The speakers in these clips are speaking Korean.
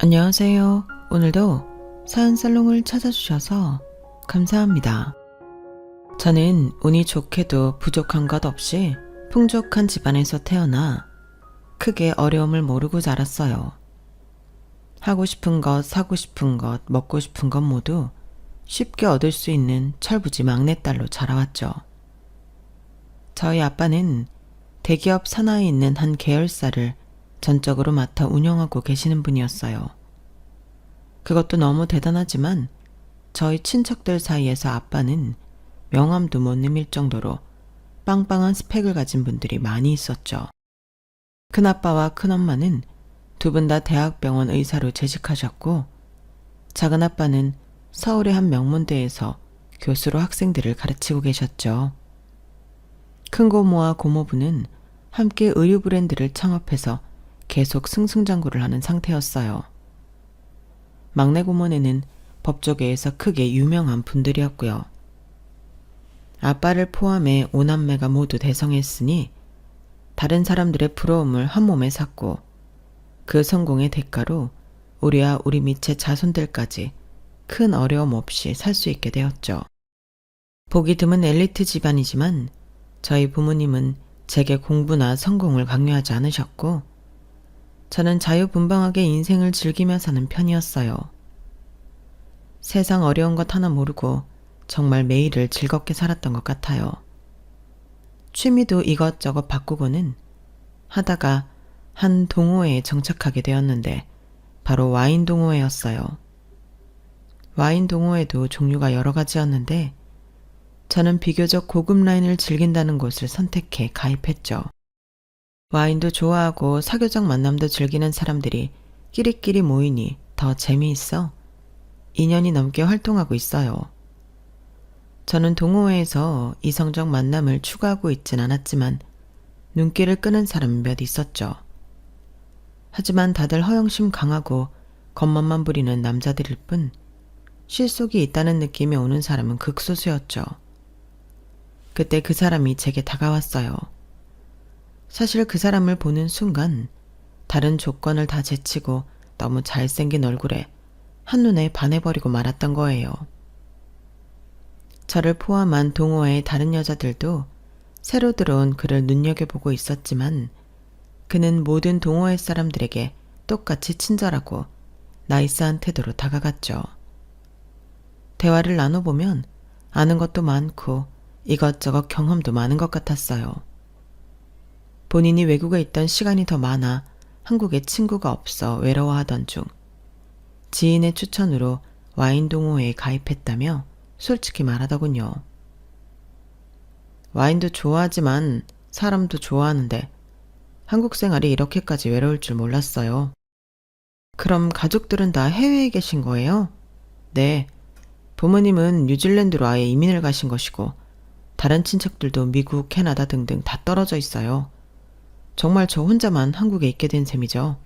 안녕하세요. 오늘도 사연살롱을 찾아주셔서 감사합니다. 저는 운이 좋게도 부족한 것 없이 풍족한 집안에서 태어나 크게 어려움을 모르고 자랐어요. 하고 싶은 것, 사고 싶은 것, 먹고 싶은 것 모두 쉽게 얻을 수 있는 철부지 막내딸로 자라왔죠. 저희 아빠는 대기업 산하에 있는 한 계열사를 전적으로 맡아 운영하고 계시는 분이었어요. 그것도 너무 대단하지만 저희 친척들 사이에서 아빠는 명함도 못 내밀 정도로 빵빵한 스펙을 가진 분들이 많이 있었죠. 큰아빠와 큰엄마는 두 분 다 대학병원 의사로 재직하셨고, 작은아빠는 서울의 한 명문대에서 교수로 학생들을 가르치고 계셨죠. 큰고모와 고모부는 함께 의류 브랜드를 창업해서 계속 승승장구를 하는 상태였어요. 막내 고모네는 법조계에서 크게 유명한 분들이었고요. 아빠를 포함해 5남매가 모두 대성했으니 다른 사람들의 부러움을 한 몸에 샀고, 그 성공의 대가로 우리와 우리 밑의 자손들까지 큰 어려움 없이 살 수 있게 되었죠. 보기 드문 엘리트 집안이지만 저희 부모님은 제게 공부나 성공을 강요하지 않으셨고, 저는 자유분방하게 인생을 즐기며 사는 편이었어요. 세상 어려운 것 하나 모르고 정말 매일을 즐겁게 살았던 것 같아요. 취미도 이것저것 바꾸고는 하다가 한 동호회에 정착하게 되었는데 바로 와인 동호회였어요. 와인 동호회도 종류가 여러 가지였는데 저는 비교적 고급 라인을 즐긴다는 곳을 선택해 가입했죠. 와인도 좋아하고 사교적 만남도 즐기는 사람들이 끼리끼리 모이니 더 재미있어 2년이 넘게 활동하고 있어요. 저는 동호회에서 이성적 만남을 추구하고 있진 않았지만 눈길을 끄는 사람이 몇 있었죠. 하지만 다들 허영심 강하고 겉멋만 부리는 남자들일 뿐 실속이 있다는 느낌이 오는 사람은 극소수였죠. 그때 그 사람이 제게 다가왔어요. 사실 그 사람을 보는 순간 다른 조건을 다 제치고 너무 잘생긴 얼굴에 한눈에 반해버리고 말았던 거예요. 저를 포함한 동호회의 다른 여자들도 새로 들어온 그를 눈여겨보고 있었지만 그는 모든 동호회 사람들에게 똑같이 친절하고 나이스한 태도로 다가갔죠. 대화를 나눠보면 아는 것도 많고 이것저것 경험도 많은 것 같았어요. 본인이 외국에 있던 시간이 더 많아 한국에 친구가 없어 외로워하던 중 지인의 추천으로 와인 동호회에 가입했다며 솔직히 말하더군요. 와인도 좋아하지만 사람도 좋아하는데 한국 생활이 이렇게까지 외로울 줄 몰랐어요. 그럼 가족들은 다 해외에 계신 거예요? 네. 부모님은 뉴질랜드로 아예 이민을 가신 것이고 다른 친척들도 미국, 캐나다 등등 다 떨어져 있어요. 정말 저 혼자만 한국에 있게 된 셈이죠.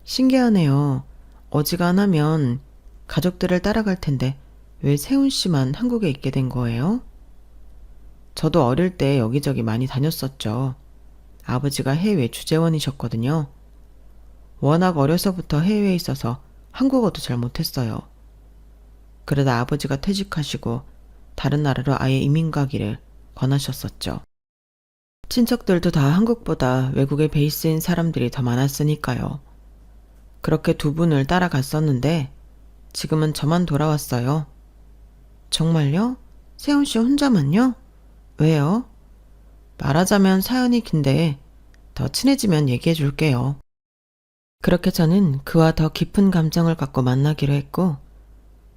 신기하네요. 어지간하면 가족들을 따라갈 텐데 왜 세훈 씨만 한국에 있게 된 거예요? 저도 어릴 때 여기저기 많이 다녔었죠. 아버지가 해외 주재원이셨거든요. 워낙 어려서부터 해외에 있어서 한국어도 잘 못했어요. 그러다 아버지가 퇴직하시고 다른 나라로 아예 이민 가기를 권하셨었죠. 친척들도 다 한국보다 외국에 베이스인 사람들이 더 많았으니까요. 그렇게 두 분을 따라갔었는데 지금은 저만 돌아왔어요. 정말요? 세훈 씨 혼자만요? 왜요? 말하자면 사연이 긴데 더 친해지면 얘기해 줄게요. 그렇게 저는 그와 더 깊은 감정을 갖고 만나기로 했고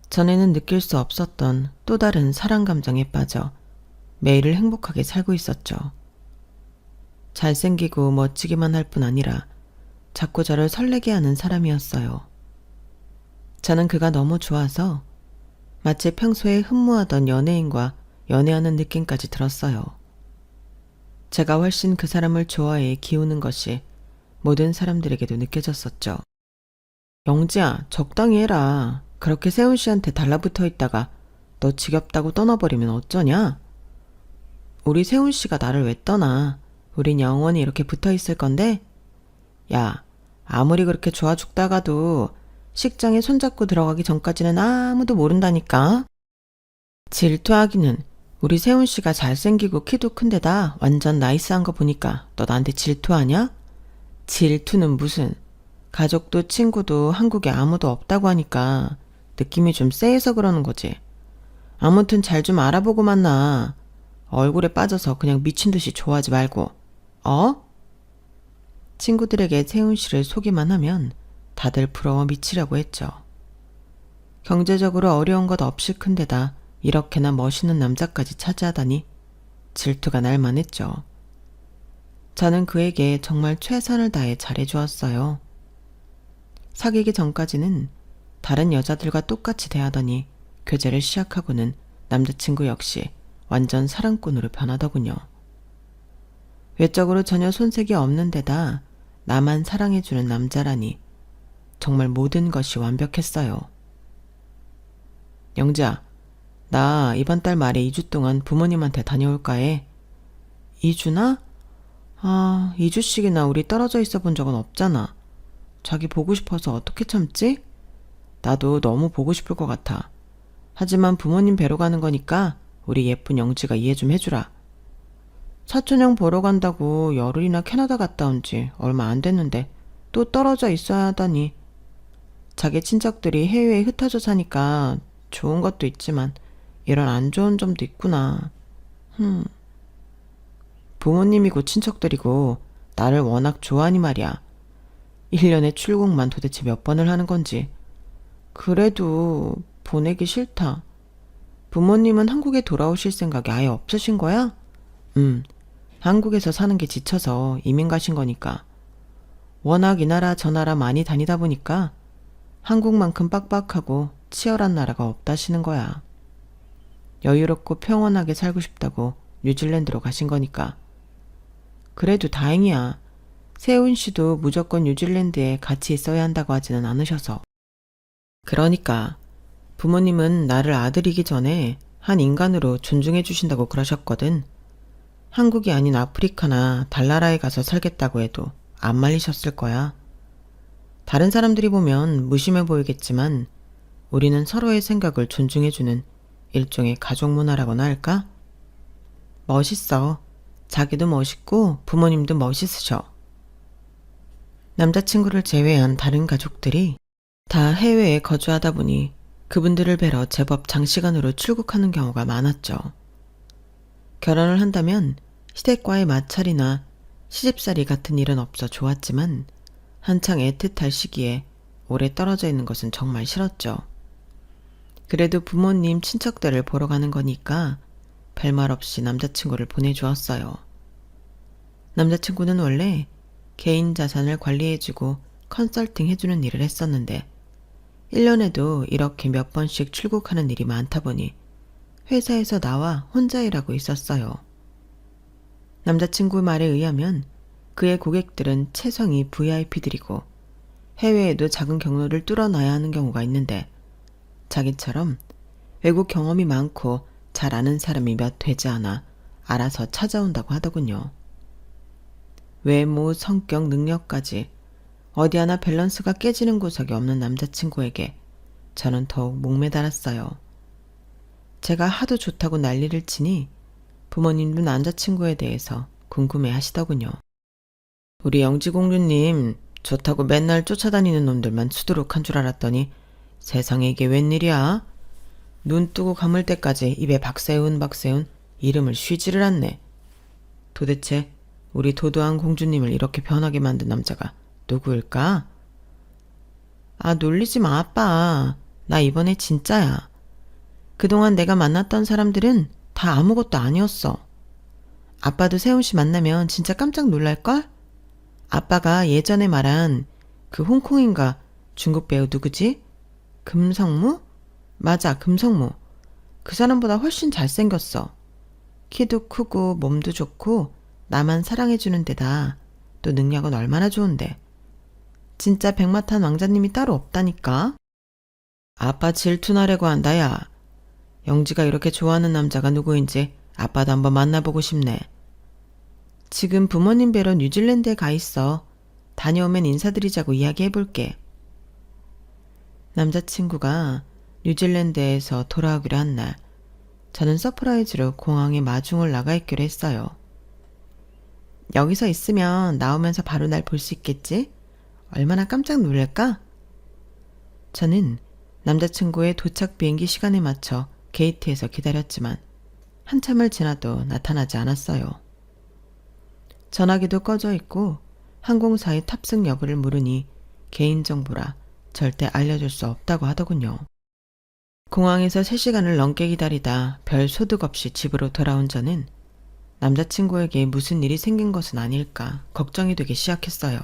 전에는 느낄 수 없었던 또 다른 사랑 감정에 빠져 매일을 행복하게 살고 있었죠. 잘생기고 멋지기만 할 뿐 아니라 자꾸 저를 설레게 하는 사람이었어요. 저는 그가 너무 좋아서 마치 평소에 흠모하던 연예인과 연애하는 느낌까지 들었어요. 제가 훨씬 그 사람을 좋아해 기우는 것이 모든 사람들에게도 느껴졌었죠. 영지야, 적당히 해라. 그렇게 세훈 씨한테 달라붙어 있다가 너 지겹다고 떠나버리면 어쩌냐? 우리 세훈 씨가 나를 왜 떠나? 우린 영원히 이렇게 붙어 있을 건데? 야, 아무리 그렇게 좋아 죽다가도 식장에 손잡고 들어가기 전까지는 아무도 모른다니까. 질투하기는. 우리 세훈 씨가 잘생기고 키도 큰데다 완전 나이스한 거 보니까 너 나한테 질투하냐? 질투는 무슨. 가족도 친구도 한국에 아무도 없다고 하니까 느낌이 좀 쎄해서 그러는 거지. 아무튼 잘 좀 알아보고 만나. 얼굴에 빠져서 그냥 미친 듯이 좋아하지 말고. 어? 친구들에게 세훈 씨를 소개만 하면 다들 부러워 미치려고 했죠. 경제적으로 어려운 것 없이 큰데다 이렇게나 멋있는 남자까지 차지하다니 질투가 날 만했죠. 저는 그에게 정말 최선을 다해 잘해주었어요. 사귀기 전까지는 다른 여자들과 똑같이 대하더니 교제를 시작하고는 남자친구 역시 완전 사랑꾼으로 변하더군요. 외적으로 전혀 손색이 없는 데다 나만 사랑해주는 남자라니 정말 모든 것이 완벽했어요. 영지야, 나 이번 달 말에 2주 동안 부모님한테 다녀올까 해. 2주나? 2주씩이나 우리 떨어져 있어 본 적은 없잖아. 자기 보고 싶어서 어떻게 참지? 나도 너무 보고 싶을 것 같아. 하지만 부모님 뵈러 가는 거니까 우리 예쁜 영지가 이해 좀 해주라. 사촌형 보러 간다고 열흘이나 캐나다 갔다 온 지 얼마 안 됐는데 또 떨어져 있어야 하다니. 자기 친척들이 해외에 흩어져 사니까 좋은 것도 있지만 이런 안 좋은 점도 있구나. 부모님이고 친척들이고 나를 워낙 좋아하니 말이야. 1년에 출국만 도대체 몇 번을 하는 건지. 그래도 보내기 싫다. 부모님은 한국에 돌아오실 생각이 아예 없으신 거야? 한국에서 사는 게 지쳐서 이민 가신 거니까. 워낙 이 나라 저 나라 많이 다니다 보니까 한국만큼 빡빡하고 치열한 나라가 없다시는 거야. 여유롭고 평온하게 살고 싶다고 뉴질랜드로 가신 거니까. 그래도 다행이야. 세훈 씨도 무조건 뉴질랜드에 같이 있어야 한다고 하지는 않으셔서. 그러니까 부모님은 나를 아들이기 전에 한 인간으로 존중해 주신다고 그러셨거든. 한국이 아닌 아프리카나 달나라에 가서 살겠다고 해도 안 말리셨을 거야. 다른 사람들이 보면 무심해 보이겠지만 우리는 서로의 생각을 존중해주는 일종의 가족 문화라고나 할까? 멋있어. 자기도 멋있고 부모님도 멋있으셔. 남자친구를 제외한 다른 가족들이 다 해외에 거주하다 보니 그분들을 뵈러 제법 장시간으로 출국하는 경우가 많았죠. 결혼을 한다면 시댁과의 마찰이나 시집살이 같은 일은 없어 좋았지만 한창 애틋할 시기에 오래 떨어져 있는 것은 정말 싫었죠. 그래도 부모님, 친척들을 보러 가는 거니까 별말 없이 남자친구를 보내주었어요. 남자친구는 원래 개인 자산을 관리해주고 컨설팅 해주는 일을 했었는데 1년에도 이렇게 몇 번씩 출국하는 일이 많다 보니 회사에서 나와 혼자 일하고 있었어요. 남자친구 말에 의하면 그의 고객들은 체성이 VIP들이고 해외에도 작은 경로를 뚫어놔야 하는 경우가 있는데 자기처럼 외국 경험이 많고 잘 아는 사람이 몇 되지 않아 알아서 찾아온다고 하더군요. 외모, 성격, 능력까지 어디 하나 밸런스가 깨지는 구석이 없는 남자친구에게 저는 더욱 목매달았어요. 제가 하도 좋다고 난리를 치니 부모님도 남자친구에 대해서 궁금해 하시더군요. 우리 영지공주님 좋다고 맨날 쫓아다니는 놈들만 수두룩한 줄 알았더니 세상에 이게 웬일이야? 눈 뜨고 감을 때까지 입에 박세훈 이름을 쉬지를 않네. 도대체 우리 도도한 공주님을 이렇게 변하게 만든 남자가 누구일까? 놀리지 마, 아빠. 나 이번에 진짜야. 그동안 내가 만났던 사람들은 다 아무것도 아니었어. 아빠도 세훈 씨 만나면 진짜 깜짝 놀랄걸? 아빠가 예전에 말한 그 홍콩인가 중국 배우 누구지? 금성무? 맞아, 금성무. 그 사람보다 훨씬 잘생겼어. 키도 크고 몸도 좋고 나만 사랑해주는 데다 또 능력은 얼마나 좋은데. 진짜 백마탄 왕자님이 따로 없다니까. 아빠 질투나려고 한다, 야. 영지가 이렇게 좋아하는 남자가 누구인지 아빠도 한번 만나보고 싶네. 지금 부모님 뵈러 뉴질랜드에 가 있어. 다녀오면 인사드리자고 이야기해볼게. 남자친구가 뉴질랜드에서 돌아오기로 한 날, 저는 서프라이즈로 공항에 마중을 나가 있기로 했어요. 여기서 있으면 나오면서 바로 날 볼 수 있겠지? 얼마나 깜짝 놀랄까? 저는 남자친구의 도착 비행기 시간에 맞춰 게이트에서 기다렸지만 한참을 지나도 나타나지 않았어요. 전화기도 꺼져 있고 항공사의 탑승 여부를 물으니 개인정보라 절대 알려줄 수 없다고 하더군요. 공항에서 3시간을 넘게 기다리다 별 소득 없이 집으로 돌아온 저는 남자친구에게 무슨 일이 생긴 것은 아닐까 걱정이 되기 시작했어요.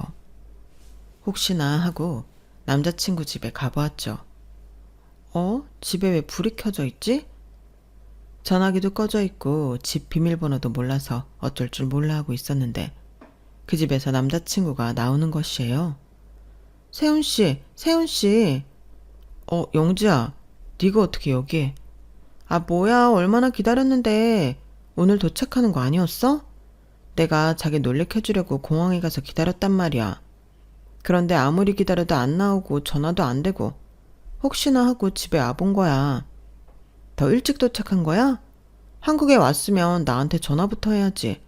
혹시나 하고 남자친구 집에 가보았죠. 집에 왜 불이 켜져 있지? 전화기도 꺼져 있고 집 비밀번호도 몰라서 어쩔 줄 몰라 하고 있었는데 그 집에서 남자친구가 나오는 것이에요. 세훈씨, 세훈씨. 영지야, 네가 어떻게 여기에? 뭐야, 얼마나 기다렸는데. 오늘 도착하는 거 아니었어? 내가 자기 놀래켜주려고 공항에 가서 기다렸단 말이야. 그런데 아무리 기다려도 안 나오고 전화도 안 되고 혹시나 하고 집에 와본 거야. 더 일찍 도착한 거야? 한국에 왔으면 나한테 전화부터 해야지.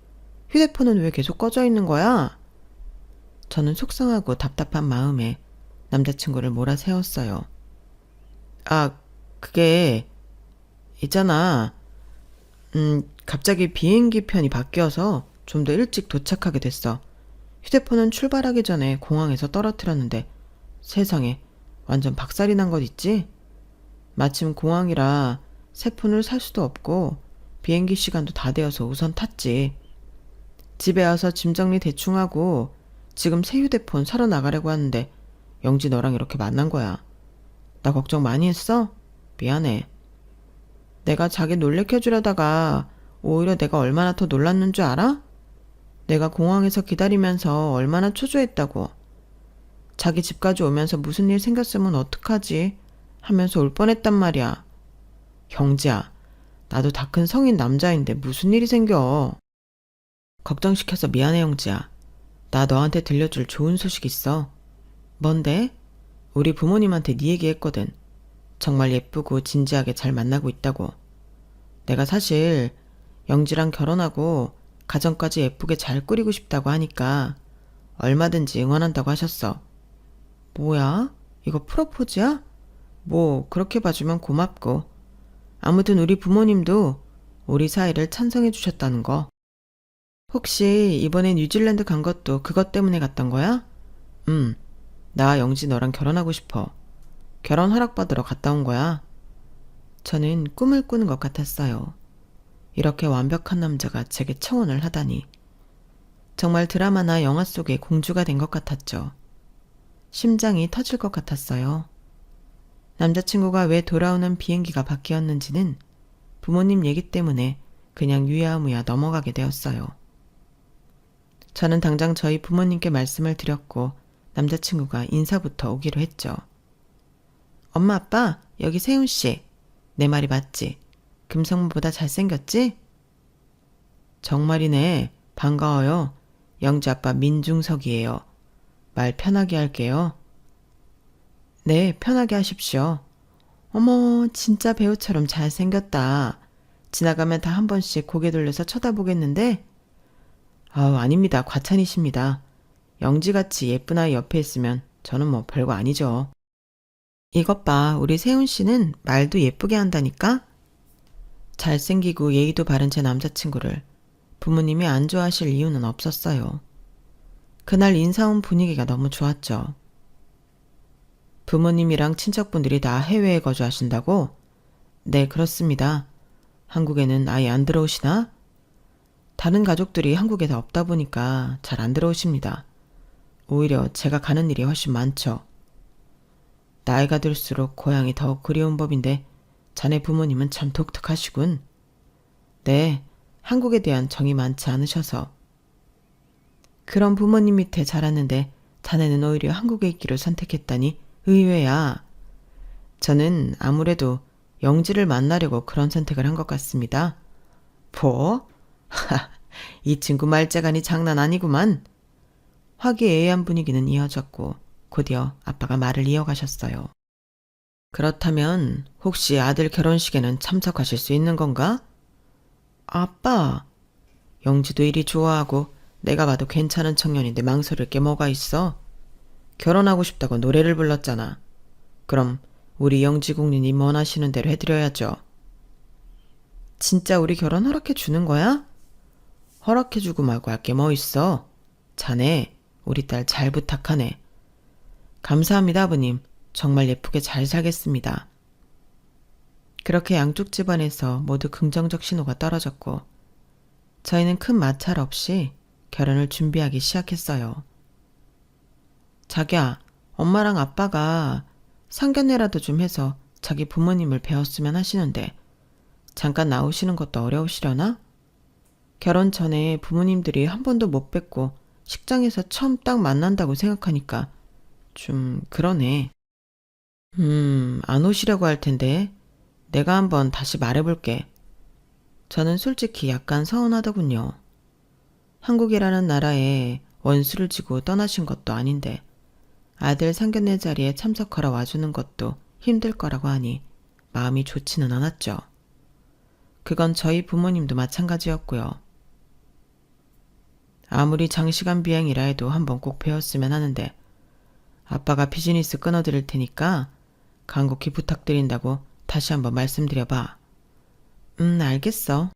휴대폰은 왜 계속 꺼져 있는 거야? 저는 속상하고 답답한 마음에 남자친구를 몰아세웠어요. 그게 있잖아. 갑자기 비행기 편이 바뀌어서 좀 더 일찍 도착하게 됐어. 휴대폰은 출발하기 전에 공항에서 떨어뜨렸는데 세상에 완전 박살이 난 것 있지? 마침 공항이라 새 폰을 살 수도 없고 비행기 시간도 다 되어서 우선 탔지. 집에 와서 짐 정리 대충 하고 지금 새 휴대폰 사러 나가려고 하는데 영지 너랑 이렇게 만난 거야. 나 걱정 많이 했어? 미안해. 내가 자기 놀래켜주려다가 오히려 내가 얼마나 더 놀랐는 줄 알아? 내가 공항에서 기다리면서 얼마나 초조했다고. 자기 집까지 오면서 무슨 일 생겼으면 어떡하지? 하면서 올 뻔했단 말이야. 영지야, 나도 다 큰 성인 남자인데 무슨 일이 생겨. 걱정시켜서 미안해 영지야. 나 너한테 들려줄 좋은 소식 있어. 뭔데? 우리 부모님한테 네 얘기했거든. 정말 예쁘고 진지하게 잘 만나고 있다고. 내가 사실 영지랑 결혼하고 가정까지 예쁘게 잘 꾸리고 싶다고 하니까 얼마든지 응원한다고 하셨어. 뭐야? 이거 프로포즈야? 뭐 그렇게 봐주면 고맙고. 아무튼 우리 부모님도 우리 사이를 찬성해 주셨다는 거. 혹시 이번에 뉴질랜드 간 것도 그것 때문에 갔던 거야? 나 영지 너랑 결혼하고 싶어. 결혼 허락받으러 갔다 온 거야. 저는 꿈을 꾸는 것 같았어요. 이렇게 완벽한 남자가 제게 청혼을 하다니. 정말 드라마나 영화 속의 공주가 된 것 같았죠. 심장이 터질 것 같았어요. 남자친구가 왜 돌아오는 비행기가 바뀌었는지는 부모님 얘기 때문에 그냥 유야무야 넘어가게 되었어요. 저는 당장 저희 부모님께 말씀을 드렸고 남자친구가 인사부터 오기로 했죠. 엄마 아빠 여기 세훈씨. 내 말이 맞지? 금성무보다 잘생겼지? 정말이네. 반가워요. 영지 아빠 민중석이에요. 말 편하게 할게요. 네, 편하게 하십시오. 어머, 진짜 배우처럼 잘생겼다. 지나가면 다 한 번씩 고개 돌려서 쳐다보겠는데? 아닙니다. 과찬이십니다. 영지같이 예쁜 아이 옆에 있으면 저는 뭐 별거 아니죠. 이것 봐, 우리 세훈 씨는 말도 예쁘게 한다니까? 잘생기고 예의도 바른 제 남자친구를 부모님이 안 좋아하실 이유는 없었어요. 그날 인사 온 분위기가 너무 좋았죠. 부모님이랑 친척분들이 다 해외에 거주하신다고? 네, 그렇습니다. 한국에는 아예 안 들어오시나? 다른 가족들이 한국에 다 없다 보니까 잘 안 들어오십니다. 오히려 제가 가는 일이 훨씬 많죠. 나이가 들수록 고향이 더욱 그리운 법인데 자네 부모님은 참 독특하시군. 네, 한국에 대한 정이 많지 않으셔서. 그런 부모님 밑에 자랐는데 자네는 오히려 한국에 있기를 선택했다니 의외야. 저는 아무래도 영지를 만나려고 그런 선택을 한 것 같습니다. 뭐? 이 친구 말재간이 장난 아니구만. 화기애애한 분위기는 이어졌고 곧이어 아빠가 말을 이어가셨어요. 그렇다면 혹시 아들 결혼식에는 참석하실 수 있는 건가? 아빠, 영지도 일이 좋아하고 내가 봐도 괜찮은 청년인데 망설일 게 뭐가 있어? 결혼하고 싶다고 노래를 불렀잖아. 그럼 우리 영지 국민이 원하시는 대로 해드려야죠. 진짜 우리 결혼 허락해 주는 거야? 허락해주고 말고 할 게 뭐 있어? 자네, 우리 딸 잘 부탁하네. 감사합니다, 아버님. 정말 예쁘게 잘 살겠습니다. 그렇게 양쪽 집안에서 모두 긍정적 신호가 떨어졌고 저희는 큰 마찰 없이 결혼을 준비하기 시작했어요. 자기야, 엄마랑 아빠가 상견례라도 좀 해서 자기 부모님을 뵈었으면 하시는데 잠깐 나오시는 것도 어려우시려나? 결혼 전에 부모님들이 한 번도 못 뵙고 식장에서 처음 딱 만난다고 생각하니까 좀 그러네. 안 오시려고 할 텐데 내가 한번 다시 말해볼게. 저는 솔직히 약간 서운하더군요. 한국이라는 나라에 원수를 지고 떠나신 것도 아닌데 아들 상견례 자리에 참석하러 와주는 것도 힘들 거라고 하니 마음이 좋지는 않았죠. 그건 저희 부모님도 마찬가지였고요. 아무리 장시간 비행이라 해도 한번 꼭 배웠으면 하는데 아빠가 비즈니스 끊어드릴 테니까 간곡히 부탁드린다고 다시 한번 말씀드려봐. 알겠어.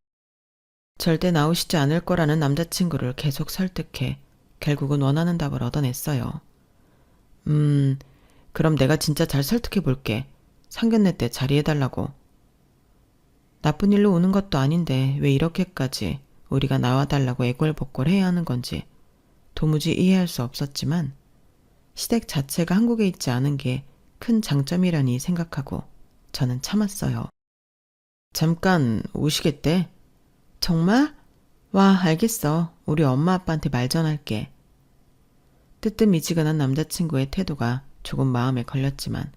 절대 나오시지 않을 거라는 남자친구를 계속 설득해 결국은 원하는 답을 얻어냈어요. 그럼 내가 진짜 잘 설득해 볼게. 상견례 때 자리해달라고. 나쁜 일로 오는 것도 아닌데 왜 이렇게까지 우리가 나와달라고 애걸복걸 해야 하는 건지 도무지 이해할 수 없었지만 시댁 자체가 한국에 있지 않은 게 큰 장점이라니 생각하고 저는 참았어요. 잠깐 오시겠대? 정말? 와, 알겠어. 우리 엄마 아빠한테 말 전할게. 뜨뜻미지근한 남자친구의 태도가 조금 마음에 걸렸지만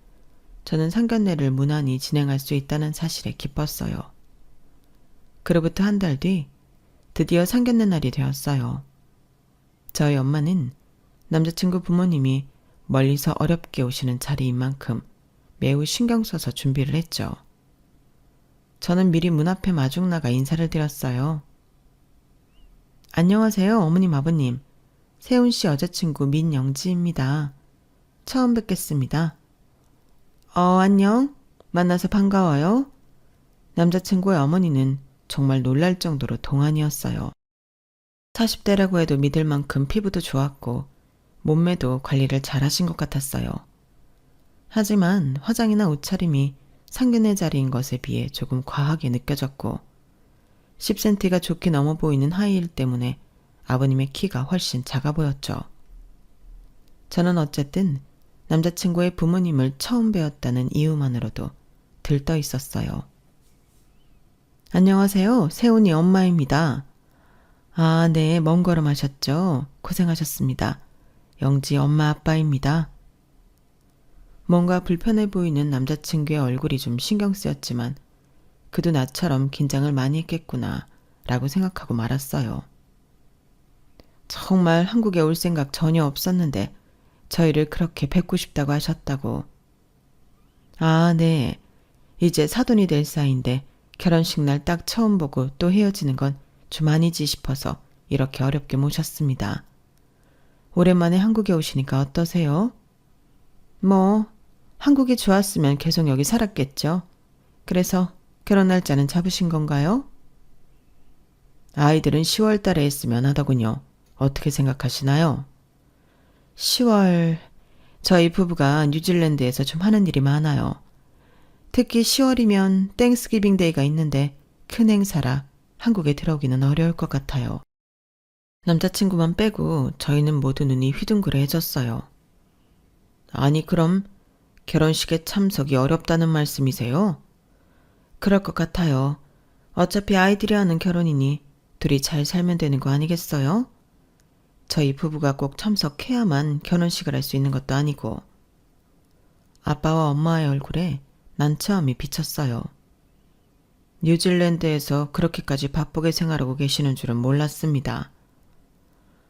저는 상견례를 무난히 진행할 수 있다는 사실에 기뻤어요. 그로부터 한 달 뒤 드디어 상견례 날이 되었어요. 저희 엄마는 남자친구 부모님이 멀리서 어렵게 오시는 자리인 만큼 매우 신경 써서 준비를 했죠. 저는 미리 문 앞에 마중 나가 인사를 드렸어요. 안녕하세요, 어머님, 아버님. 세훈 씨 여자친구 민영지입니다. 처음 뵙겠습니다. 안녕. 만나서 반가워요. 남자친구의 어머니는 정말 놀랄 정도로 동안이었어요. 40대라고 해도 믿을 만큼 피부도 좋았고 몸매도 관리를 잘하신 것 같았어요. 하지만 화장이나 옷차림이 상견례 자리인 것에 비해 조금 과하게 느껴졌고 10cm가 좋게 넘어 보이는 하이힐 때문에 아버님의 키가 훨씬 작아 보였죠. 저는 어쨌든 남자친구의 부모님을 처음 뵈었다는 이유만으로도 들떠 있었어요. 안녕하세요. 세훈이 엄마입니다. 아, 네. 먼 걸음 하셨죠? 고생하셨습니다. 영지 엄마 아빠입니다. 뭔가 불편해 보이는 남자친구의 얼굴이 좀 신경 쓰였지만 그도 나처럼 긴장을 많이 했겠구나 라고 생각하고 말았어요. 정말 한국에 올 생각 전혀 없었는데 저희를 그렇게 뵙고 싶다고 하셨다고. 아, 네. 이제 사돈이 될 사이인데 결혼식 날 딱 처음 보고 또 헤어지는 건 좀 아니지 싶어서 이렇게 어렵게 모셨습니다. 오랜만에 한국에 오시니까 어떠세요? 뭐 한국이 좋았으면 계속 여기 살았겠죠. 그래서 결혼 날짜는 잡으신 건가요? 아이들은 10월 달에 했으면 하더군요. 어떻게 생각하시나요? 10월... 저희 부부가 뉴질랜드에서 좀 하는 일이 많아요. 특히 10월이면 땡스기빙 데이가 있는데 큰 행사라 한국에 들어오기는 어려울 것 같아요. 남자친구만 빼고 저희는 모두 눈이 휘둥그레해졌어요. 아니 그럼 결혼식에 참석이 어렵다는 말씀이세요? 그럴 것 같아요. 어차피 아이들이 하는 결혼이니 둘이 잘 살면 되는 거 아니겠어요? 저희 부부가 꼭 참석해야만 결혼식을 할 수 있는 것도 아니고. 아빠와 엄마의 얼굴에 난처함이 비쳤어요. 뉴질랜드에서 그렇게까지 바쁘게 생활하고 계시는 줄은 몰랐습니다.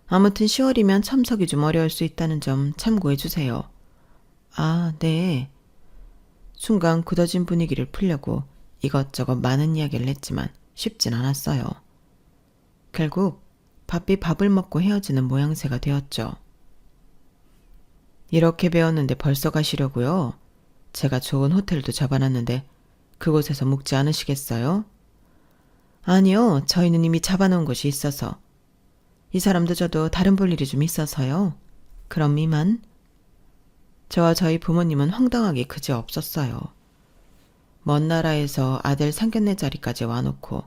아무튼 10월이면 참석이 좀 어려울 수 있다는 점 참고해 주세요. 아, 네. 순간 굳어진 분위기를 풀려고 이것저것 많은 이야기를 했지만 쉽진 않았어요. 결국 바삐 밥을 먹고 헤어지는 모양새가 되었죠. 이렇게 배웠는데 벌써 가시려고요? 제가 좋은 호텔도 잡아놨는데 그곳에서 묵지 않으시겠어요? 아니요, 저희는 이미 잡아놓은 곳이 있어서. 이 사람도 저도 다른 볼 일이 좀 있어서요. 그럼 이만. 저와 저희 부모님은 황당하게 그지없었어요. 먼 나라에서 아들 상견례 자리까지 와놓고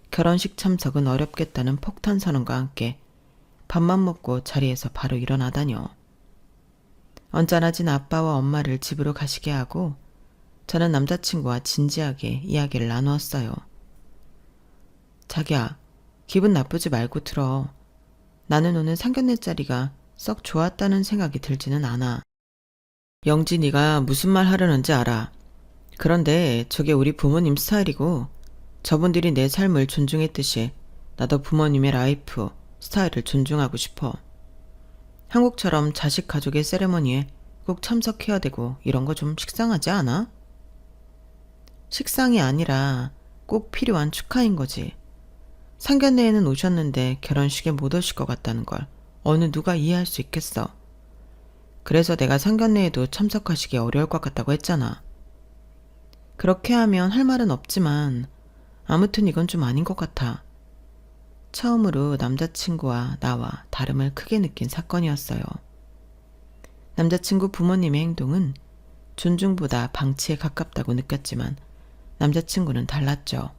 결혼식 참석은 어렵겠다는 폭탄 선언과 함께 밥만 먹고 자리에서 바로 일어나다녀. 언짢아진 아빠와 엄마를 집으로 가시게 하고 저는 남자친구와 진지하게 이야기를 나누었어요. 자기야, 기분 나쁘지 말고 들어. 나는 오늘 상견례 자리가 썩 좋았다는 생각이 들지는 않아. 영지, 네가 무슨 말 하려는지 알아. 그런데 저게 우리 부모님 스타일이고 저분들이 내 삶을 존중했듯이 나도 부모님의 라이프, 스타일을 존중하고 싶어. 한국처럼 자식 가족의 세레머니에 꼭 참석해야 되고 이런 거 좀 식상하지 않아? 식상이 아니라 꼭 필요한 축하인 거지. 상견례에는 오셨는데 결혼식에 못 오실 것 같다는 걸 어느 누가 이해할 수 있겠어. 그래서 내가 상견례에도 참석하시기 어려울 것 같다고 했잖아. 그렇게 하면 할 말은 없지만 아무튼 이건 좀 아닌 것 같아. 처음으로 남자친구와 나와 다름을 크게 느낀 사건이었어요. 남자친구 부모님의 행동은 존중보다 방치에 가깝다고 느꼈지만 남자친구는 달랐죠.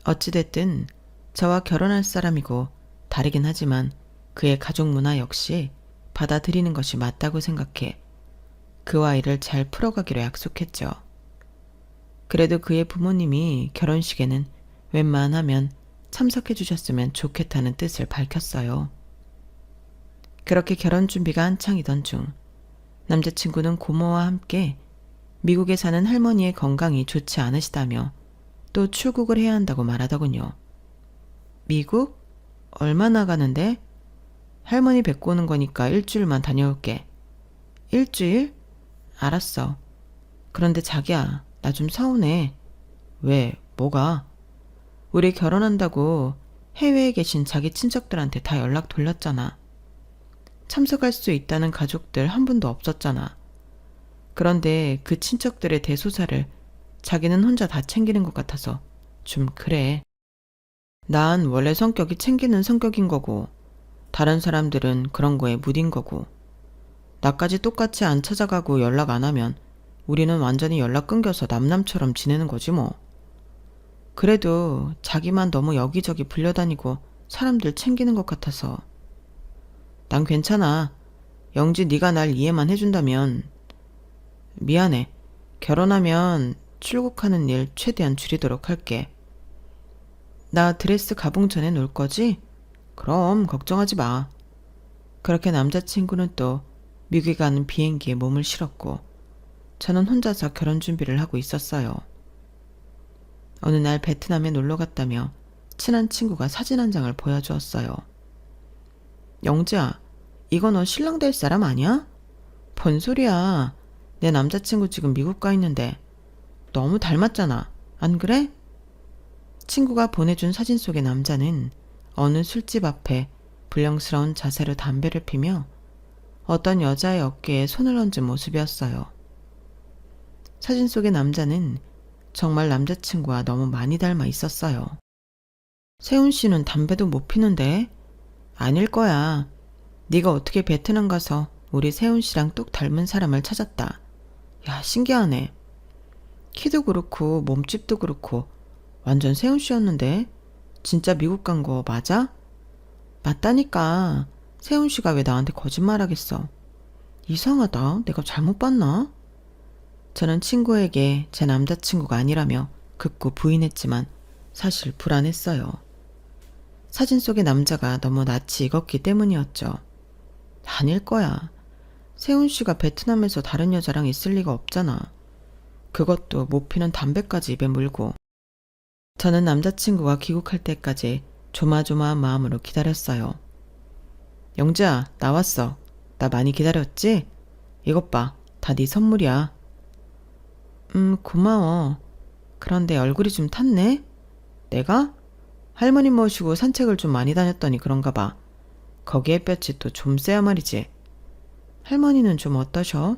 어찌됐든 저와 결혼할 사람이고 다르긴 하지만 그의 가족 문화 역시 받아들이는 것이 맞다고 생각해 그와 일을 잘 풀어가기로 약속했죠. 그래도 그의 부모님이 결혼식에는 웬만하면 참석해 주셨으면 좋겠다는 뜻을 밝혔어요. 그렇게 결혼 준비가 한창이던 중 남자친구는 고모와 함께 미국에 사는 할머니의 건강이 좋지 않으시다며 또 출국을 해야 한다고 말하더군요. 미국? 얼마나 가는데? 할머니 뵙고 오는 거니까 일주일만 다녀올게. 일주일? 알았어. 그런데 자기야, 나 좀 서운해. 왜? 뭐가? 우리 결혼한다고 해외에 계신 자기 친척들한테 다 연락 돌렸잖아. 참석할 수 있다는 가족들 한 분도 없었잖아. 그런데 그 친척들의 대소사를 자기는 혼자 다 챙기는 것 같아서 좀 그래. 난 원래 성격이 챙기는 성격인 거고 다른 사람들은 그런 거에 무딘 거고 나까지 똑같이 안 찾아가고 연락 안 하면 우리는 완전히 연락 끊겨서 남남처럼 지내는 거지 뭐. 그래도 자기만 너무 여기저기 불려다니고 사람들 챙기는 것 같아서. 난 괜찮아. 영지 네가 날 이해만 해준다면. 미안해. 결혼하면 출국하는 일 최대한 줄이도록 할게. 나 드레스 가봉 전에 놀 거지? 그럼 걱정하지 마. 그렇게 남자친구는 또 미국에 가는 비행기에 몸을 실었고 저는 혼자서 결혼 준비를 하고 있었어요. 어느 날 베트남에 놀러 갔다며 친한 친구가 사진 한 장을 보여주었어요. 영지야, 이거 너 신랑 될 사람 아니야? 뭔 소리야. 내 남자친구 지금 미국 가 있는데 너무 닮았잖아. 안 그래? 친구가 보내준 사진 속의 남자는 어느 술집 앞에 불량스러운 자세로 담배를 피며 어떤 여자의 어깨에 손을 얹은 모습이었어요. 사진 속의 남자는 정말 남자친구와 너무 많이 닮아 있었어요. 세훈 씨는 담배도 못 피는데? 아닐 거야. 네가 어떻게 베트남 가서 우리 세훈 씨랑 똑 닮은 사람을 찾았다. 야, 신기하네. 키도 그렇고 몸집도 그렇고 완전 세훈 씨였는데? 진짜 미국 간 거 맞아? 맞다니까. 세훈 씨가 왜 나한테 거짓말하겠어. 이상하다. 내가 잘못 봤나? 저는 친구에게 제 남자친구가 아니라며 극구 부인했지만 사실 불안했어요. 사진 속의 남자가 너무 낯이 익었기 때문이었죠. 아닐 거야. 세훈 씨가 베트남에서 다른 여자랑 있을 리가 없잖아. 그것도 못 피는 담배까지 입에 물고. 저는 남자친구가 귀국할 때까지 조마조마한 마음으로 기다렸어요. 영지야, 나왔어. 나 많이 기다렸지? 이것 봐. 다 네 선물이야. 고마워. 그런데 얼굴이 좀 탔네? 내가? 할머니 모시고 산책을 좀 많이 다녔더니 그런가 봐. 거기 햇볕이 또 좀 세야 말이지. 할머니는 좀 어떠셔?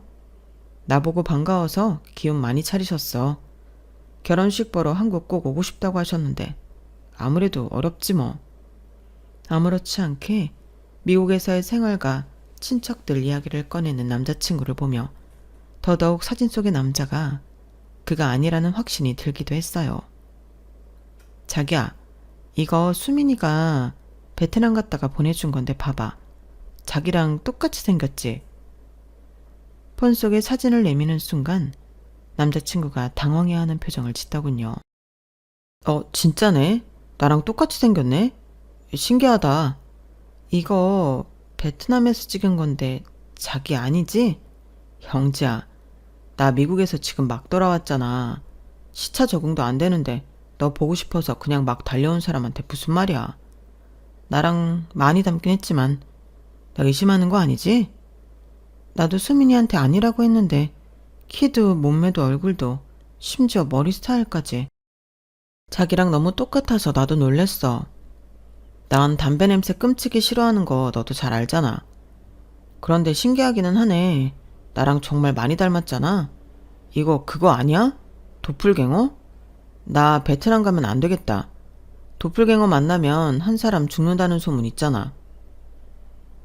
나보고 반가워서 기운 많이 차리셨어. 결혼식 보러 한국 꼭 오고 싶다고 하셨는데 아무래도 어렵지 뭐. 아무렇지 않게 미국에서의 생활과 친척들 이야기를 꺼내는 남자친구를 보며 더더욱 사진 속의 남자가 그가 아니라는 확신이 들기도 했어요. 자기야, 이거 수민이가 베트남 갔다가 보내준 건데 봐봐. 자기랑 똑같이 생겼지? 폰 속에 사진을 내미는 순간 남자친구가 당황해하는 표정을 짓더군요. 진짜네? 나랑 똑같이 생겼네? 신기하다. 이거 베트남에서 찍은 건데 자기 아니지? 형지야, 나 미국에서 지금 막 돌아왔잖아. 시차 적응도 안 되는데 너 보고 싶어서 그냥 막 달려온 사람한테 무슨 말이야. 나랑 많이 닮긴 했지만 나 의심하는 거 아니지? 나도 수민이한테 아니라고 했는데 키도 몸매도 얼굴도 심지어 머리 스타일까지 자기랑 너무 똑같아서 나도 놀랬어. 난 담배 냄새 끔찍이 싫어하는 거 너도 잘 알잖아. 그런데 신기하기는 하네. 나랑 정말 많이 닮았잖아. 이거 그거 아니야? 도플갱어? 나 베트남 가면 안 되겠다. 도플갱어 만나면 한 사람 죽는다는 소문 있잖아.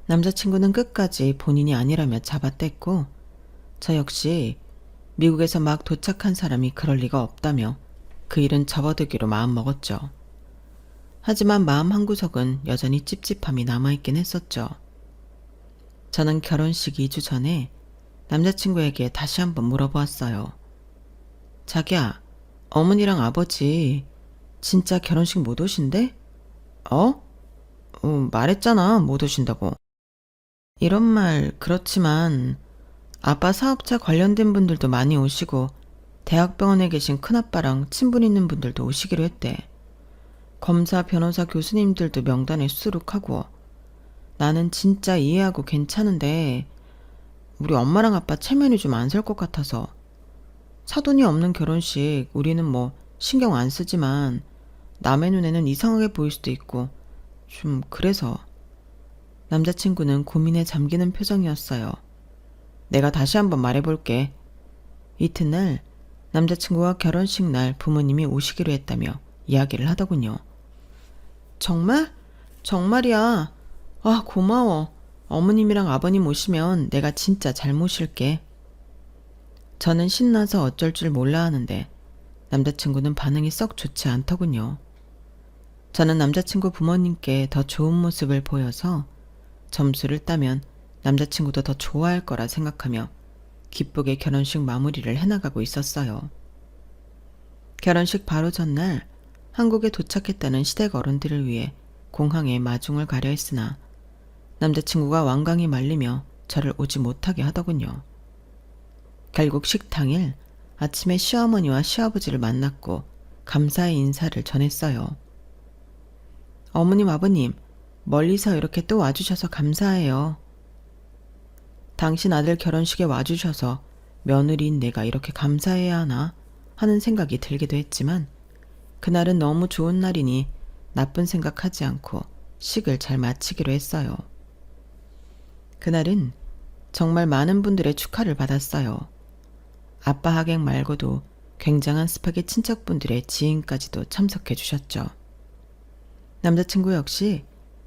남자친구는 끝까지 본인이 아니라며 잡아댔고 저 역시 미국에서 막 도착한 사람이 그럴 리가 없다며 그 일은 접어두기로 마음먹었죠. 하지만 마음 한구석은 여전히 찝찝함이 남아있긴 했었죠. 저는 결혼식 2주 전에 남자친구에게 다시 한번 물어보았어요. 자기야, 어머니랑 아버지 진짜 결혼식 못 오신대? 말했잖아, 못 오신다고. 이런 말 그렇지만 아빠 사업자 관련된 분들도 많이 오시고 대학병원에 계신 큰아빠랑 친분 있는 분들도 오시기로 했대. 검사, 변호사, 교수님들도 명단에 수록하고 나는 진짜 이해하고 괜찮은데 우리 엄마랑 아빠 체면이 좀 안 설 것 같아서 사돈이 없는 결혼식 우리는 뭐 신경 안 쓰지만 남의 눈에는 이상하게 보일 수도 있고 좀 그래서. 남자친구는 고민에 잠기는 표정이었어요. 내가 다시 한번 말해볼게. 이튿날 남자친구와 결혼식 날 부모님이 오시기로 했다며 이야기를 하더군요. 정말? 정말이야. 아, 고마워. 어머님이랑 아버님 오시면 내가 진짜 잘 모실게. 저는 신나서 어쩔 줄 몰라 하는데 남자친구는 반응이 썩 좋지 않더군요. 저는 남자친구 부모님께 더 좋은 모습을 보여서 점수를 따면 남자친구도 더 좋아할 거라 생각하며 기쁘게 결혼식 마무리를 해나가고 있었어요. 결혼식 바로 전날 한국에 도착했다는 시댁 어른들을 위해 공항에 마중을 가려 했으나 남자친구가 완강히 말리며 저를 오지 못하게 하더군요. 결국 식당일 아침에 시어머니와 시아버지를 만났고 감사의 인사를 전했어요. 어머님, 아버님, 멀리서 이렇게 또 와주셔서 감사해요. 당신 아들 결혼식에 와주셔서 며느리인 내가 이렇게 감사해야 하나 하는 생각이 들기도 했지만 그날은 너무 좋은 날이니 나쁜 생각하지 않고 식을 잘 마치기로 했어요. 그날은 정말 많은 분들의 축하를 받았어요. 아빠 하객 말고도 굉장한 스펙의 친척분들의 지인까지도 참석해 주셨죠. 남자친구 역시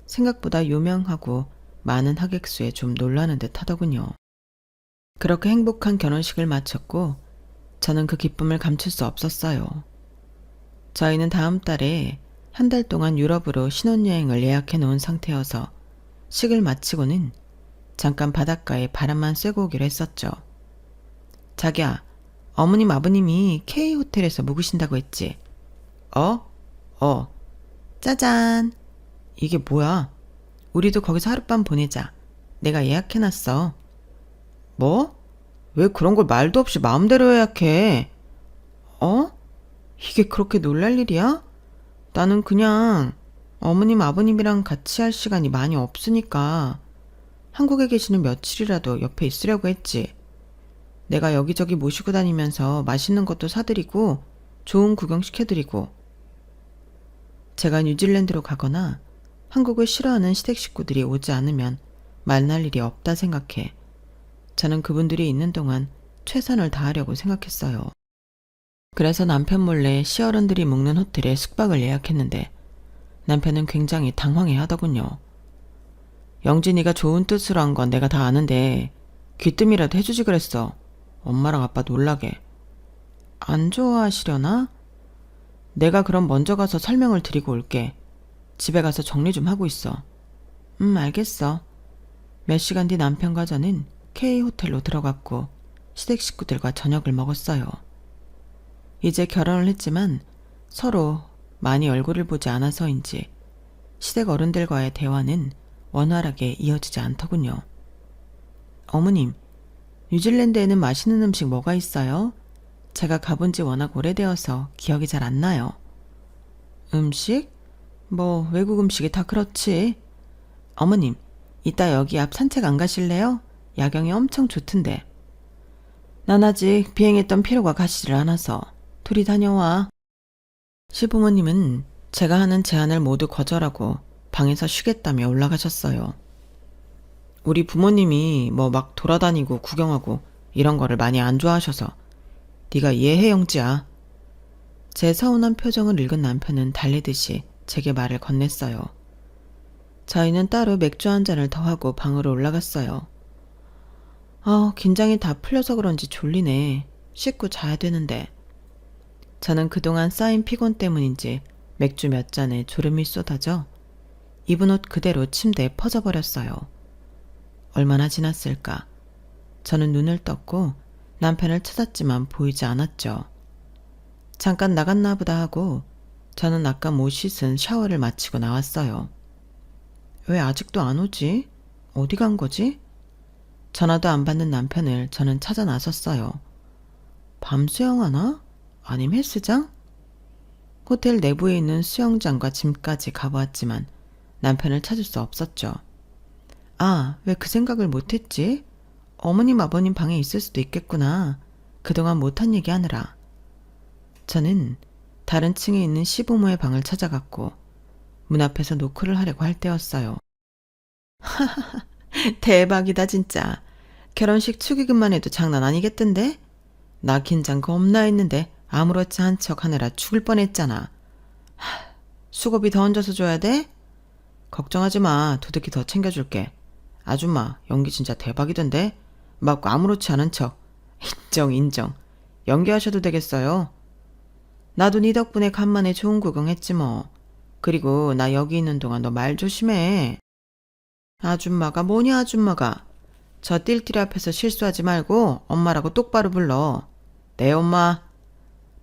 생각보다 유명하고 많은 하객 수에 좀 놀라는 듯 하더군요. 그렇게 행복한 결혼식을 마쳤고 저는 그 기쁨을 감출 수 없었어요. 저희는 다음 달에 한 달 동안 유럽으로 신혼여행을 예약해 놓은 상태여서 식을 마치고는 잠깐 바닷가에 바람만 쐬고 오기로 했었죠. 자기야, 어머님 아버님이 K호텔에서 묵으신다고 했지? 짜잔. 이게 뭐야? 우리도 거기서 하룻밤 보내자. 내가 예약해놨어. 뭐? 왜 그런 걸 말도 없이 마음대로 예약해? 이게 그렇게 놀랄 일이야? 나는 그냥 어머님 아버님이랑 같이 할 시간이 많이 없으니까 한국에 계시는 며칠이라도 옆에 있으려고 했지. 내가 여기저기 모시고 다니면서 맛있는 것도 사드리고 좋은 구경 시켜드리고. 제가 뉴질랜드로 가거나 한국을 싫어하는 시댁 식구들이 오지 않으면 만날 일이 없다 생각해 저는 그분들이 있는 동안 최선을 다하려고 생각했어요. 그래서 남편 몰래 시어른들이 묵는 호텔에 숙박을 예약했는데 남편은 굉장히 당황해 하더군요. 영진이가 좋은 뜻으로 한 건 내가 다 아는데 귀뜸이라도 해주지 그랬어. 엄마랑 아빠 놀라게. 안 좋아하시려나? 내가 그럼 먼저 가서 설명을 드리고 올게. 집에 가서 정리 좀 하고 있어. 알겠어. 몇 시간 뒤 남편과 저는 K호텔로 들어갔고 시댁 식구들과 저녁을 먹었어요. 이제 결혼을 했지만 서로 많이 얼굴을 보지 않아서인지 시댁 어른들과의 대화는 원활하게 이어지지 않더군요. 어머님, 뉴질랜드에는 맛있는 음식 뭐가 있어요? 제가 가본 지 워낙 오래되어서 기억이 잘 안 나요. 음식? 뭐 외국 음식이 다 그렇지. 어머님, 이따 여기 앞 산책 안 가실래요? 야경이 엄청 좋던데. 난 아직 비행했던 피로가 가시질 않아서 둘이 다녀와. 시부모님은 제가 하는 제안을 모두 거절하고 방에서 쉬겠다며 올라가셨어요. 우리 부모님이 뭐 막 돌아다니고 구경하고 이런 거를 많이 안 좋아하셔서 네가 이해해 영지야. 제 서운한 표정을 읽은 남편은 달래듯이 제게 말을 건넸어요. 저희는 따로 맥주 한 잔을 더 하고 방으로 올라갔어요. 긴장이 다 풀려서 그런지 졸리네. 씻고 자야 되는데. 저는 그동안 쌓인 피곤 때문인지 맥주 몇 잔에 졸음이 쏟아져 입은 옷 그대로 침대에 퍼져버렸어요. 얼마나 지났을까. 저는 눈을 떴고 남편을 찾았지만 보이지 않았죠. 잠깐 나갔나 보다 하고 저는 아까 못 씻은 샤워를 마치고 나왔어요. 왜 아직도 안 오지? 어디 간 거지? 전화도 안 받는 남편을 저는 찾아 나섰어요. 밤 수영하나? 아님 헬스장? 호텔 내부에 있는 수영장과 짐까지 가보았지만 남편을 찾을 수 없었죠. 왜 그 생각을 못했지? 어머님 아버님 방에 있을 수도 있겠구나. 그동안 못한 얘기 하느라. 저는 다른 층에 있는 시부모의 방을 찾아갔고 문 앞에서 노크를 하려고 할 때였어요. 하하하, 대박이다 진짜. 결혼식 축의금만 해도 장난 아니겠던데? 나 긴장 겁나 했는데 아무렇지 않은 척 하느라 죽을 뻔했잖아. 수고비 더 얹어서 줘야 돼? 걱정하지 마. 두둑히 더 챙겨줄게. 아줌마 연기 진짜 대박이던데? 막 아무렇지 않은 척. 인정. 연기하셔도 되겠어요. 나도 네 덕분에 간만에 좋은 구경했지 뭐. 그리고 나 여기 있는 동안 너 말 조심해. 아줌마가 뭐냐 아줌마가. 저 띨띨 앞에서 실수하지 말고 엄마라고 똑바로 불러. 네 엄마.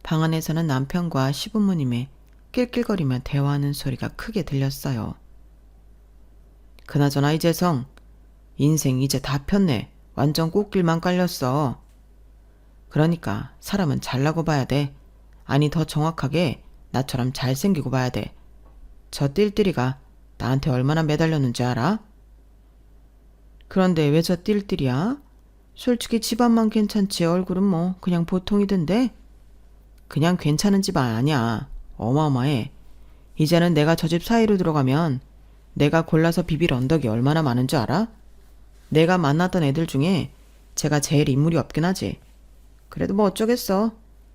방 안에서는 남편과 시부모님의 낄낄거리며 대화하는 소리가 크게 들렸어요. 그나저나 이재성, 인생 이제 다 폈네. 완전 꽃길만 깔렸어. 그러니까 사람은 잘나고 봐야 돼. 아니 더 정확하게 나처럼 잘생기고 봐야 돼. 저 띨띨이가 나한테 얼마나 매달렸는지 알아? 그런데 왜 저 띨띨이야? 솔직히 집안만 괜찮지 얼굴은 뭐 그냥 보통이던데? 그냥 괜찮은 집안 아니야. 어마어마해. 이제는 내가 저 집 사이로 들어가면 내가 골라서 비빌 언덕이 얼마나 많은 줄 알아? 내가 만났던 애들 중에 제가 제일 인물이 없긴 하지. 그래도 뭐 어쩌겠어.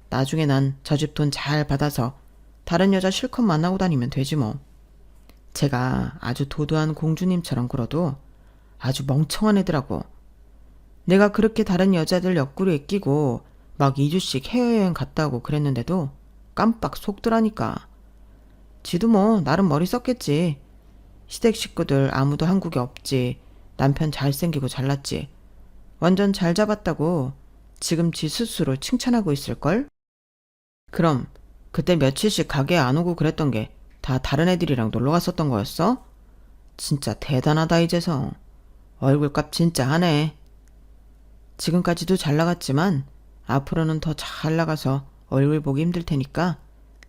나중에 난 저 집 돈 잘 받아서 다른 여자 실컷 만나고 다니면 되지 뭐. 제가 아주 도도한 공주님처럼 굴어도 아주 멍청한 애더라고. 내가 그렇게 다른 여자들 옆구리에 끼고 막 2주씩 해외여행 갔다 오고 그랬는데도 깜빡 속더라니까. 지도 뭐 나름 머리 썼겠지. 시댁 식구들 아무도 한국에 없지. 남편 잘생기고 잘났지. 완전 잘 잡았다고 지금 지 스스로 칭찬하고 있을걸? 그럼 그때 며칠씩 가게에 안 오고 그랬던 게 다 다른 애들이랑 놀러 갔었던 거였어? 진짜 대단하다 이재성. 얼굴값 진짜 하네. 지금까지도 잘 나갔지만 앞으로는 더 잘 나가서 얼굴 보기 힘들 테니까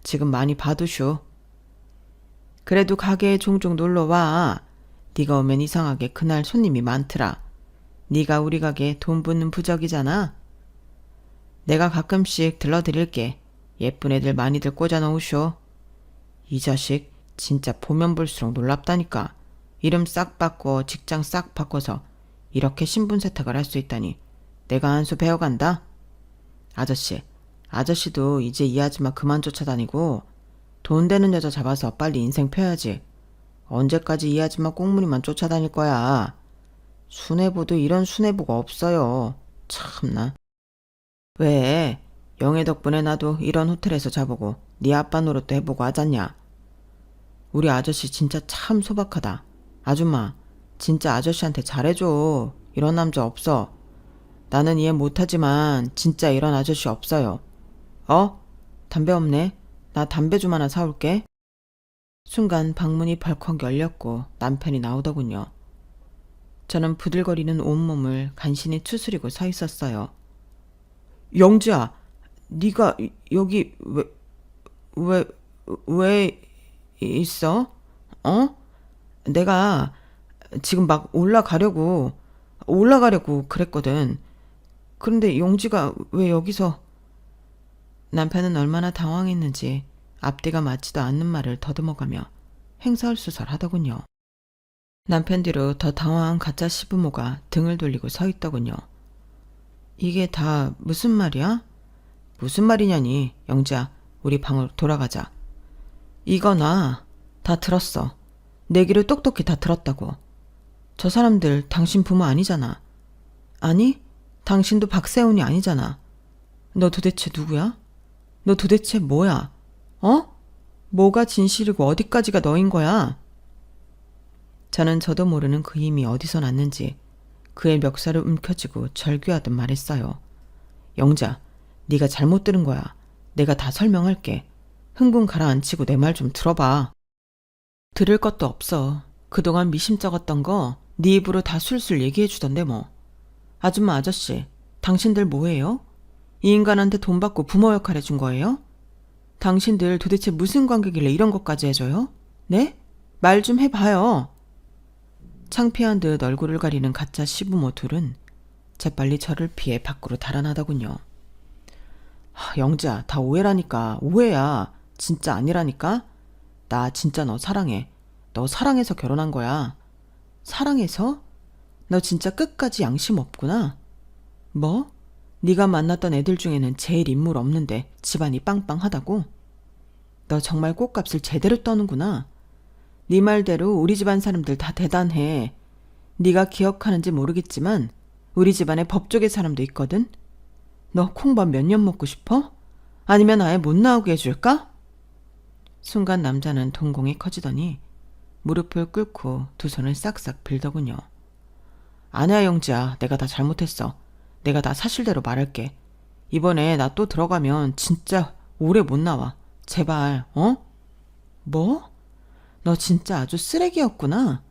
지금 많이 봐두쇼. 그래도 가게에 종종 놀러와. 네가 오면 이상하게 그날 손님이 많더라. 네가 우리 가게 돈 붓는 부적이잖아. 내가 가끔씩 들러드릴게. 예쁜 애들 많이들 꽂아 놓으쇼. 이 자식 진짜 보면 볼수록 놀랍다니까. 이름 싹 바꿔 직장 싹 바꿔서 이렇게 신분 세탁을 할 수 있다니. 내가 한 수 배워간다. 아저씨도 이제 이 아줌마 그만 쫓아다니고 돈 되는 여자 잡아서 빨리 인생 펴야지. 언제까지 이 아줌마 꽁무니만 쫓아다닐 거야. 수뇌부도 이런 수뇌부가 없어요. 참나. 왜? 영애 덕분에 나도 이런 호텔에서 자보고 네 아빠 노릇도 해보고 하잖냐. 우리 아저씨 진짜 참 소박하다. 아줌마, 진짜 아저씨한테 잘해줘. 이런 남자 없어. 나는 이해 못하지만 진짜 이런 아저씨 없어요. 담배 없네. 나 담배 좀 하나 사올게. 순간 방문이 벌컥 열렸고 남편이 나오더군요. 저는 부들거리는 온몸을 간신히 추스리고 서 있었어요. 영지야, 네가 여기 왜 있어? 내가 지금 막 올라가려고 그랬거든. 그런데 영지가 왜 여기서... 남편은 얼마나 당황했는지 앞뒤가 맞지도 않는 말을 더듬어가며 횡설수설하더군요. 남편 뒤로 더 당황한 가짜 시부모가 등을 돌리고 서 있더군요. 이게 다 무슨 말이야? 무슨 말이냐니. 영지야, 우리 방으로 돌아가자. 이거나 다 들었어. 내 귀를 똑똑히 다 들었다고. 저 사람들 당신 부모 아니잖아. 아니, 당신도 박세훈이 아니잖아. 너 도대체 누구야? 너 도대체 뭐야? 뭐가 진실이고 어디까지가 너인 거야? 저는 저도 모르는 그 힘이 어디서 났는지 그의 멱살을 움켜쥐고 절규하듯 말했어요. 영자, 네가 잘못 들은 거야. 내가 다 설명할게. 흥분 가라앉히고 내 말 좀 들어봐. 들을 것도 없어. 그동안 미심쩍었던 거 네 입으로 다 술술 얘기해 주던데 뭐. 아줌마 아저씨, 당신들 뭐해요? 이 인간한테 돈 받고 부모 역할 해준 거예요? 당신들 도대체 무슨 관계길래 이런 것까지 해줘요? 네? 말 좀 해봐요. 창피한 듯 얼굴을 가리는 가짜 시부모 둘은 재빨리 저를 피해 밖으로 달아나더군요. 영지야, 다 오해라니까. 오해야. 진짜 아니라니까. 나 진짜 너 사랑해. 너 사랑해서 결혼한 거야. 사랑해서? 너 진짜 끝까지 양심 없구나. 뭐? 네가 만났던 애들 중에는 제일 인물 없는데 집안이 빵빵하다고? 너 정말 꽃값을 제대로 떠는구나. 네 말대로 우리 집안 사람들 다 대단해. 네가 기억하는지 모르겠지만 우리 집안에 법조계 사람도 있거든. 너 콩밥 몇 년 먹고 싶어? 아니면 아예 못 나오게 해줄까? 순간 남자는 동공이 커지더니 무릎을 꿇고 두 손을 싹싹 빌더군요. 아니야 영지야, 내가 다 잘못했어. 내가 다 사실대로 말할게. 이번에 나 또 들어가면 진짜 오래 못 나와. 제발, 뭐? 너 진짜 아주 쓰레기였구나.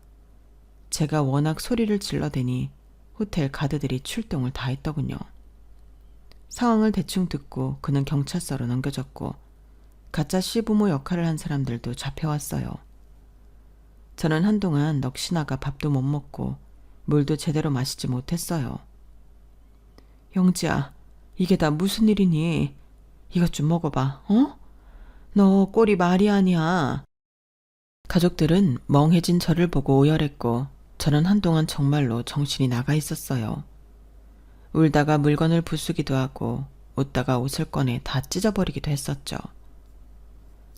제가 워낙 소리를 질러대니 호텔 가드들이 출동을 다 했더군요. 상황을 대충 듣고 그는 경찰서로 넘겨졌고 가짜 시부모 역할을 한 사람들도 잡혀왔어요. 저는 한동안 넋이 나가 밥도 못 먹고 물도 제대로 마시지 못했어요. 영지야, 이게 다 무슨 일이니? 이것 좀 먹어봐, 너 꼴이 말이 아니야. 가족들은 멍해진 저를 보고 오열했고 저는 한동안 정말로 정신이 나가 있었어요. 울다가 물건을 부수기도 하고 웃다가 옷을 꺼내 다 찢어버리기도 했었죠.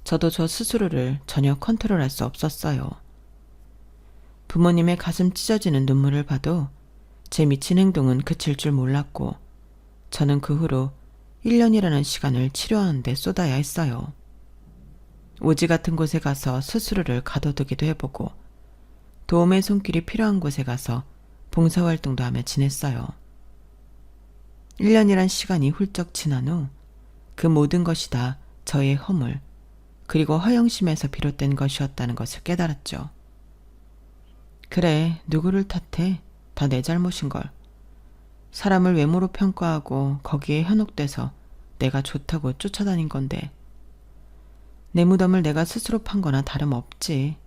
저도 저 스스로를 전혀 컨트롤할 수 없었어요. 부모님의 가슴 찢어지는 눈물을 봐도 제 미친 행동은 그칠 줄 몰랐고 저는 그 후로 1년이라는 시간을 치료하는 데 쏟아야 했어요. 오지 같은 곳에 가서 스스로를 가둬두기도 해보고 도움의 손길이 필요한 곳에 가서 봉사활동도 하며 지냈어요. 1년이란 시간이 훌쩍 지난 후 그 모든 것이 다 저의 허물 그리고 허영심에서 비롯된 것이었다는 것을 깨달았죠. 그래, 누구를 탓해? 다 내 잘못인걸. 사람을 외모로 평가하고 거기에 현혹돼서 내가 좋다고 쫓아다닌 건데 내 무덤을 내가 스스로 판 거나 다름없지.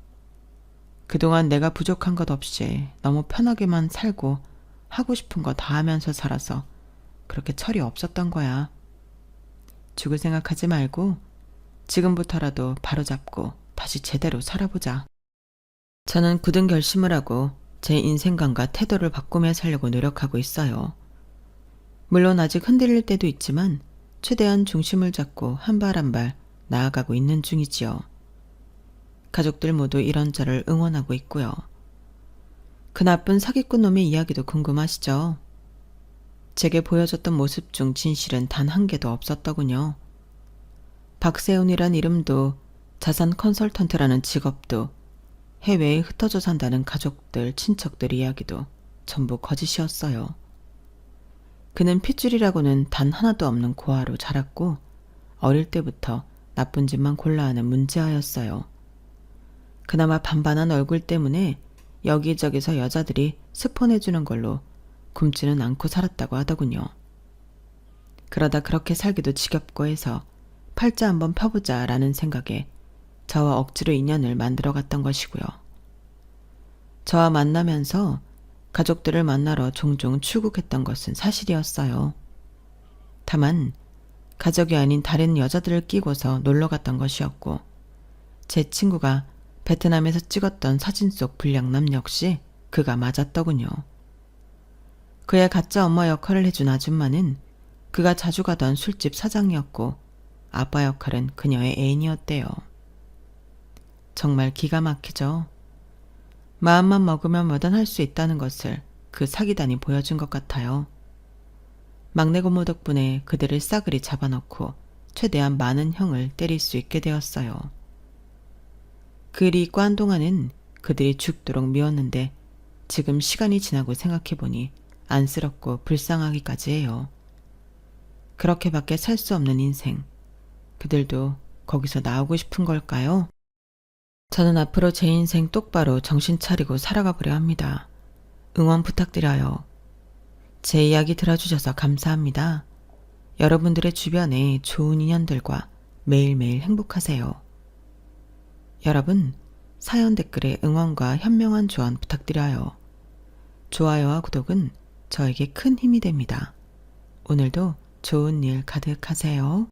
그동안 내가 부족한 것 없이 너무 편하게만 살고 하고 싶은 거 다 하면서 살아서 그렇게 철이 없었던 거야. 죽을 생각하지 말고 지금부터라도 바로잡고 다시 제대로 살아보자. 저는 굳은 결심을 하고 제 인생관과 태도를 바꾸며 살려고 노력하고 있어요. 물론 아직 흔들릴 때도 있지만 최대한 중심을 잡고 한 발 한 발 나아가고 있는 중이지요. 가족들 모두 이런 저를 응원하고 있고요. 그 나쁜 사기꾼 놈의 이야기도 궁금하시죠? 제게 보여줬던 모습 중 진실은 단 한 개도 없었더군요. 박세훈이란 이름도 자산 컨설턴트라는 직업도 해외에 흩어져 산다는 가족들, 친척들 이야기도 전부 거짓이었어요. 그는 핏줄이라고는 단 하나도 없는 고아로 자랐고 어릴 때부터 나쁜 짓만 골라하는 문제아였어요. 그나마 반반한 얼굴 때문에 여기저기서 여자들이 스폰해주는 걸로 굶지는 않고 살았다고 하더군요. 그러다 그렇게 살기도 지겹고 해서 팔자 한번 펴보자 라는 생각에 저와 억지로 인연을 만들어 갔던 것이고요. 저와 만나면서 가족들을 만나러 종종 출국했던 것은 사실이었어요. 다만 가족이 아닌 다른 여자들을 끼고서 놀러 갔던 것이었고 제 친구가 베트남에서 찍었던 사진 속 불량남 역시 그가 맞았더군요. 그의 가짜 엄마 역할을 해준 아줌마는 그가 자주 가던 술집 사장이었고 아빠 역할은 그녀의 애인이었대요. 정말 기가 막히죠. 마음만 먹으면 뭐든 할 수 있다는 것을 그 사기단이 보여준 것 같아요. 막내 고모 덕분에 그들을 싸그리 잡아놓고 최대한 많은 형을 때릴 수 있게 되었어요. 그리 있고 한동안은 그들이 죽도록 미웠는데 지금 시간이 지나고 생각해보니 안쓰럽고 불쌍하기까지 해요. 그렇게밖에 살 수 없는 인생. 그들도 거기서 나오고 싶은 걸까요? 저는 앞으로 제 인생 똑바로 정신 차리고 살아가 보려 합니다. 응원 부탁드려요. 제 이야기 들어주셔서 감사합니다. 여러분들의 주변에 좋은 인연들과 매일매일 행복하세요. 여러분, 사연 댓글에 응원과 현명한 조언 부탁드려요. 좋아요와 구독은 저에게 큰 힘이 됩니다. 오늘도 좋은 일 가득하세요.